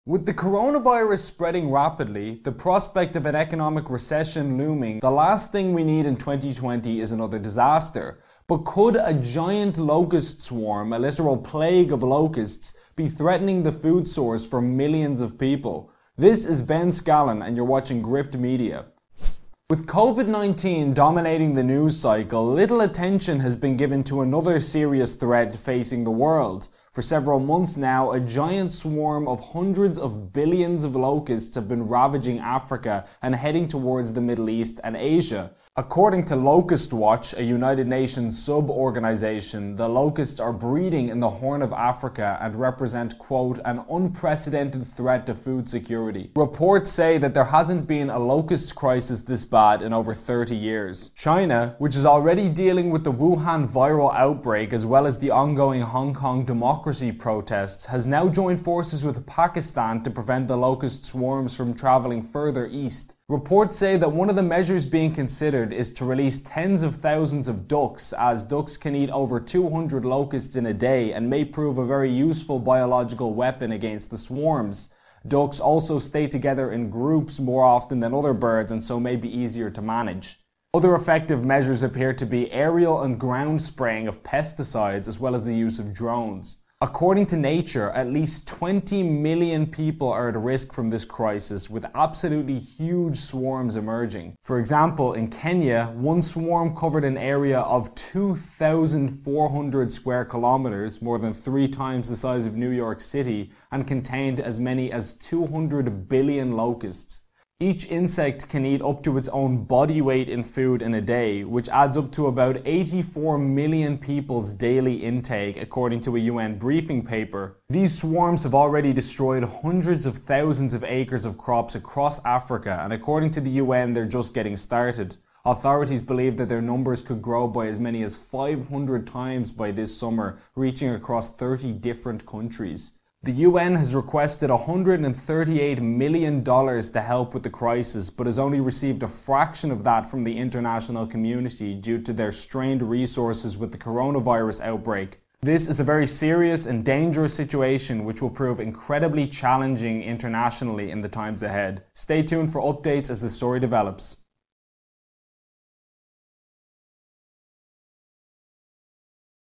With the coronavirus spreading rapidly, the prospect of an economic recession looming, the last thing we need in 2020 is another disaster. But could a giant locust swarm, a literal plague of locusts, be threatening the food source for millions of people? This is Ben SCALLAN and you're watching Gript Media. With COVID-19 dominating the news cycle, little attention has been given to another serious threat facing the world. For several months now, a giant swarm of hundreds of billions of locusts have been ravaging Africa and heading towards the Middle East and Asia. According to Locust Watch, a United Nations sub-organization, the locusts are breeding in the Horn of Africa and represent, quote, an unprecedented threat to food security. Reports say that there hasn't been a locust crisis this bad in over 30 years. China, which is already dealing with the Wuhan viral outbreak as well as the ongoing Hong Kong democracy protests, has now joined forces with Pakistan to prevent the locust swarms from traveling further east. Reports say that one of the measures being considered is to release tens of thousands of ducks, as ducks can eat over 200 locusts in a day and may prove a very useful biological weapon against the swarms. Ducks also stay together in groups more often than other birds and so may be easier to manage. Other effective measures appear to be aerial and ground spraying of pesticides as well as the use of drones. According to Nature, at least 20 million people are at risk from this crisis, with absolutely huge swarms emerging. For example, in Kenya, one swarm covered an area of 2,400 square kilometers, more than 3 times the size of New York City, and contained as many as 200 billion locusts. Each insect can eat up to its own body weight in food in a day, which adds up to about 84 million people's daily intake, according to a UN briefing paper. These swarms have already destroyed hundreds of thousands of acres of crops across Africa, and according to the UN, they're just getting started. Authorities believe that their numbers could grow by as many as 500 times by this summer, reaching across 30 different countries. The UN has requested $138 million to help with the crisis, but has only received a fraction of that from the international community due to their strained resources with the coronavirus outbreak. This is a very serious and dangerous situation which will prove incredibly challenging internationally in the times ahead. Stay tuned for updates as the story develops.